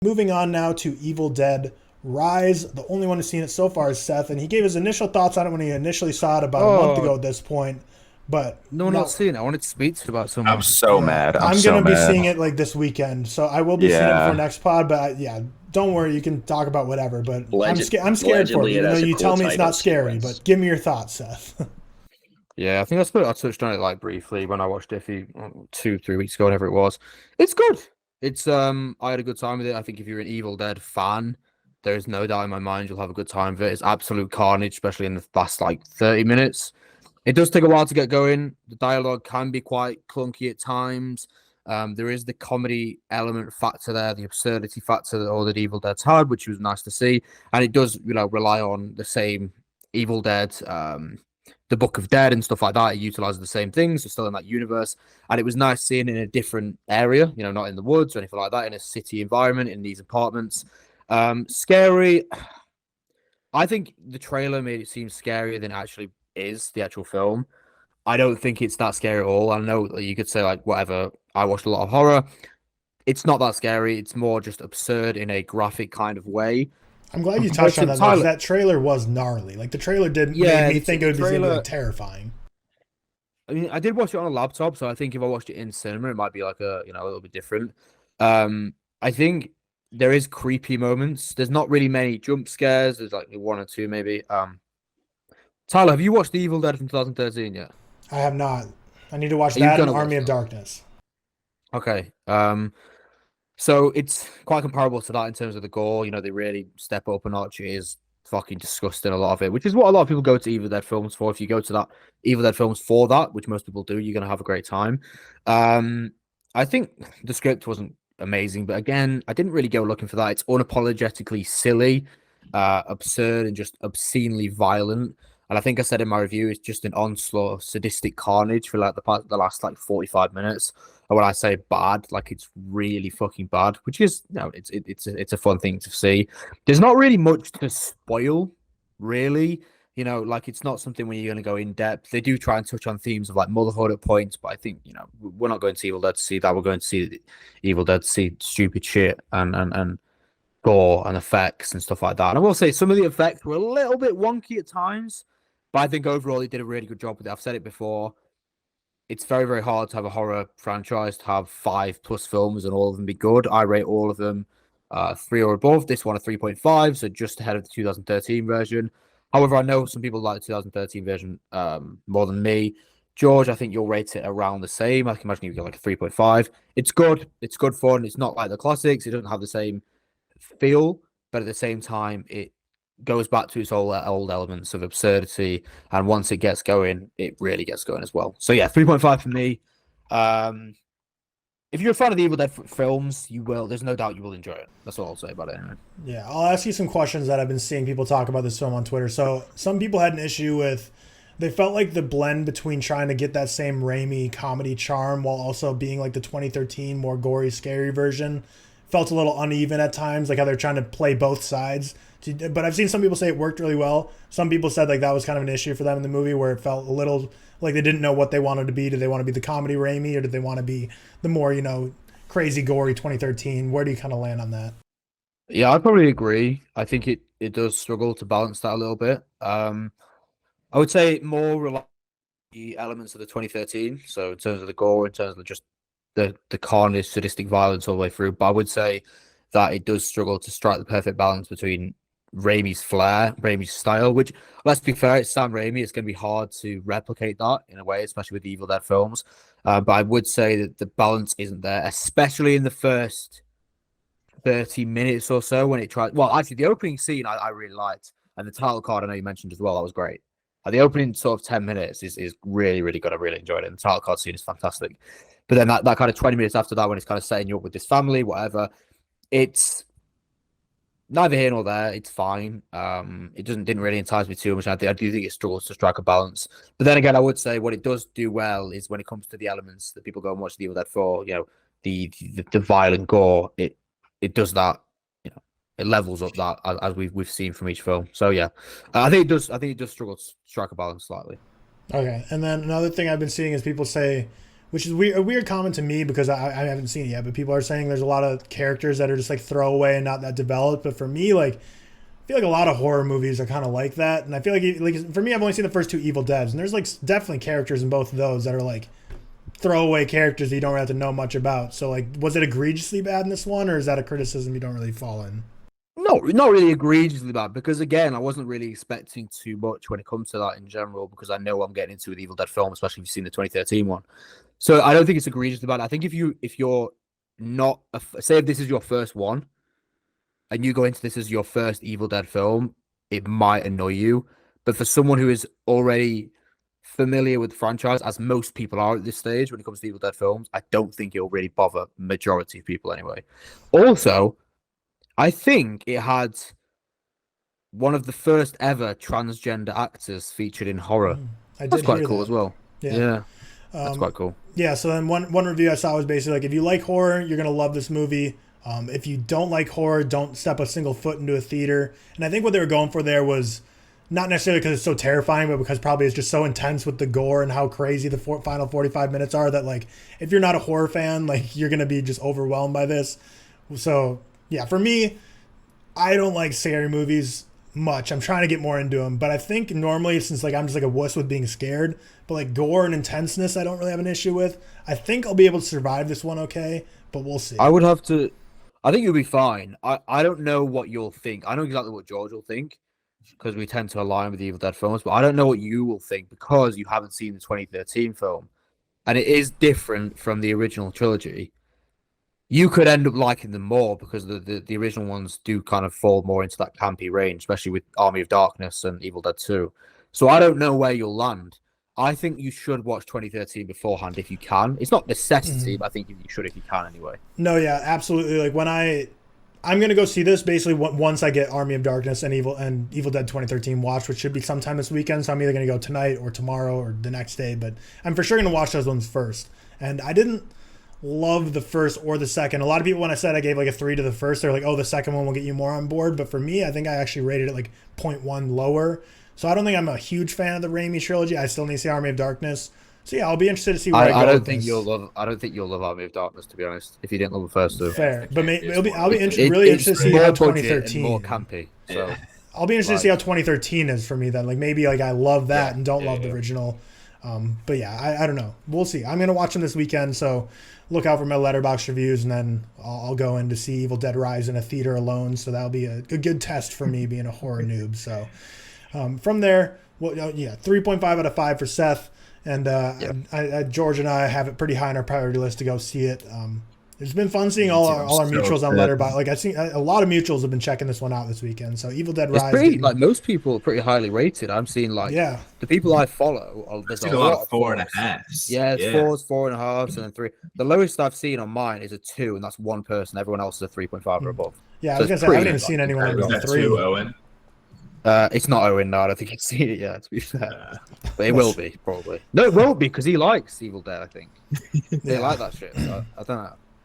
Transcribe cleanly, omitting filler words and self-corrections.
Moving on now to Evil Dead Rise. The only one who's seen it so far is Seth, and he gave his initial thoughts on it when he initially saw it about a month Oh, ago at this point. But no, not no, seeing it. I wanted to speak to you about I'm someone. so yeah, mad. I'm I'm so gonna be mad. seeing it like this weekend, so I will be seeing it before Yeah. next pod. But yeah, don't worry, you can talk about whatever. But I'm scared for Allegedly, you. it Even though has a you cool tell me it's title not scary, sequence. but give me your thoughts, Seth. Yeah, I think I touched on it like briefly when I watched it a few 2, 3 weeks ago, whatever it was. It's good. It's I had a good time with it. I think if you're an Evil Dead fan, there is no doubt in my mind you'll have a good time with it. It's absolute carnage, especially in the last like 30 minutes. It does take a while to get going. The dialogue can be quite clunky at times. There is the comedy element factor there, the absurdity factor that all the Evil Dead's had, which was nice to see. And it does, rely on the same Evil Dead, the Book of Dead and stuff like that. It utilizes the same things, it's still in that universe. And it was nice seeing it in a different area, not in the woods or anything like that, in a city environment, in these apartments. Scary. I think the trailer made it seem scarier than it actually is, the actual film. I don't think it's that scary at all. I know that you could say, like, whatever, I watched a lot of horror. It's not that scary. It's more just absurd in a graphic kind of way. I'm glad you Compared touched on to that because Tyler, that trailer was gnarly. Like the trailer did yeah, made me the, think it the would be something trailer. like terrifying. I mean, I did watch it on a laptop, so I think if I watched it in cinema, it might be like a little bit different. I think there is creepy moments. There's not really many jump scares. There's like one or two maybe. Tyler, have you watched The Evil Dead from 2013 yet? I have not. I need to watch Are you that and gonna watch Army of that? Darkness. Okay. So it's quite comparable to that in terms of the gore. They really step up a notch. It is fucking disgusting, a lot of it, which is what a lot of people go to Evil Dead films for. If you go to that Evil Dead films for that, which most people do, you're gonna have a great time. I think the script wasn't amazing, but again, I didn't really go looking for that. It's unapologetically silly, absurd, and just obscenely violent. And I think I said in my review, it's just an onslaught of sadistic carnage for like the last like 45 minutes. And when I say bad, like it's really fucking bad, which is it's a fun thing to see. There's not really much to spoil, really. Like it's not something where you're going to go in depth. They do try and touch on themes of like motherhood at points, but I think we're not going to Evil Dead to see that. We're going to see Evil Dead to see stupid shit and gore and effects and stuff like that. And I will say some of the effects were a little bit wonky at times, but I think overall they did a really good job with it. I've said it before. It's very, very hard to have a horror franchise to have 5+ films and all of them be good. I rate all of them 3 or above. This one a 3.5, so just ahead of the 2013 version. However, I know some people like the 2013 version more than me. George, I think you'll rate it around the same. I can imagine you get like a 3.5. It's good. It's good fun. It's not like the classics. It doesn't have the same feel, but at the same time, it goes back to its old elements of absurdity, and once it gets going, it really gets going as well. So yeah, 3.5 for me. If you're a fan of the Evil Dead films, you will. There's no doubt you will enjoy it. That's all I'll say about it. Anyway. Yeah, I'll ask you some questions that I've been seeing people talk about this film on Twitter. So some people had an issue with they felt like the blend between trying to get that same Raimi comedy charm while also being like the 2013 more gory, scary version felt a little uneven at times, like how they're trying to play both sides. But I've seen some people say it worked really well. Some people said like that was kind of an issue for them in the movie where it felt a little like they didn't know what they wanted to be. Did they want to be the comedy Raimi or did they want to be the more, crazy, gory 2013? Where do you kind of land on that? Yeah, I probably agree. I think it does struggle to balance that a little bit. I would say more rely on the elements of the 2013. So in terms of the gore, in terms of just the carnage, sadistic violence all the way through. But I would say that it does struggle to strike the perfect balance between Raimi's flair, Raimi's style, which, let's be fair, it's Sam Raimi. It's going to be hard to replicate that in a way, especially with the Evil Dead films. But I would say that the balance isn't there, especially in the first 30 minutes or so when it tried. Well, actually, the opening scene I really liked, and the title card I know you mentioned as well. That was great. The opening sort of 10 minutes is really, really good. I really enjoyed it. And the title card scene is fantastic. But then that kind of 20 minutes after that, when it's kind of setting you up with this family, whatever, it's neither here nor there. It's fine. It didn't really entice me too much. I do think it struggles to strike a balance. But then again, I would say what it does do well is when it comes to the elements that people go and watch the Evil Dead for, the violent gore, it does that. It levels up that as we've seen from each film. So yeah, I think it does struggle to strike a balance slightly. Okay, and then another thing I've been seeing is people say which is a weird comment to me because I haven't seen it yet. But people are saying there's a lot of characters that are just like throwaway and not that developed. But for me, like I feel like a lot of horror movies are kind of like that, and I feel like for me, I've only seen the first two Evil Deads, and there's like definitely characters in both of those that are like throwaway characters that you don't really have to know much about. So like, was it egregiously bad in this one, or is that a criticism you don't really fall in? No, not really egregiously bad, because again, I wasn't really expecting too much when it comes to that in general, because I know what I'm getting into with the Evil Dead film, especially if you've seen the 2013 one. So I don't think it's egregiously bad. I think if you're not say if this is your first one, and you go into this as your first Evil Dead film, it might annoy you. But for someone who is already familiar with the franchise, as most people are at this stage when it comes to Evil Dead films, I don't think it'll really bother majority of people anyway. Also, I think it had one of the first ever transgender actors featured in horror. That's quite cool as well. Yeah. That's quite cool. Yeah, so then one review I saw was basically like, if you like horror, you're going to love this movie. If you don't like horror, don't step a single foot into a theater. And I think what they were going for there was not necessarily because it's so terrifying, but because probably it's just so intense with the gore and how crazy the final 45 minutes are that, like, if you're not a horror fan, like, you're going to be just overwhelmed by this. So, yeah, for me, I don't like scary movies much. I'm trying to get more into them, but I think normally, since like I'm just like a wuss with being scared, but like gore and intenseness I don't really have an issue with. I think I'll be able to survive this one okay, but we'll see. I think you'll be fine. I don't know what you'll think. I know exactly what George will think, because we tend to align with the Evil Dead films, but I don't know what you will think because you haven't seen the 2013 film, and it is different from the original trilogy. You could end up liking them more because the original ones do kind of fall more into that campy range, especially with Army of Darkness and Evil Dead 2. So I don't know where you'll land. I think you should watch 2013 beforehand if you can. It's not necessity, but I think you should if you can anyway. No, yeah, absolutely. Like when I'm gonna go see this basically once I get Army of Darkness and Evil Dead 2013 watched, which should be sometime this weekend. So I'm either gonna go tonight or tomorrow or the next day, but I'm for sure gonna watch those ones first. And I didn't love the first or the second. A lot of people, when I said I gave like a 3 to the first, they're like, oh, the second one will get you more on board. But for me, I think I actually rated it like 0.1 lower. So I don't think I'm a huge fan of the Raimi trilogy. I still need to see Army of Darkness. So yeah, I'll be interested to see where I don't think you'll love Army of Darkness, to be honest. If you didn't love the first two, fair. But I'll be really interested to see how 2013 more campy. So I'll be interested to see how 2013 is for me then. Like maybe like I love that and don't love the original. But yeah, I don't know. We'll see. I'm gonna watch them this weekend, so look out for my Letterboxd reviews, and then I'll go in to see Evil Dead Rise in a theater alone. So that'll be a good test for me being a horror noob. So from there, 3.5 out of 5 for Seth, and George and I have it pretty high on our priority list to go see it. It's been fun seeing all our mutuals on Letterboxd. Like I've seen a lot of mutuals have been checking this one out this weekend. So Evil Dead Rise, like most people are pretty highly rated. I'm seeing like the people I follow. There's a lot of 4.5s. Yeah, it's 4s, 4.5s, and then 3. The lowest I've seen on mine is a 2, and that's one person. Everyone else is a 3.5 or above. Yeah, I was gonna say I haven't even seen anyone under 3. Owen? It's not Owen. No, I don't think he's seen it yet. To be fair, but it will be probably. No, it won't be because he likes Evil Dead. I think they like that shit. So I don't know.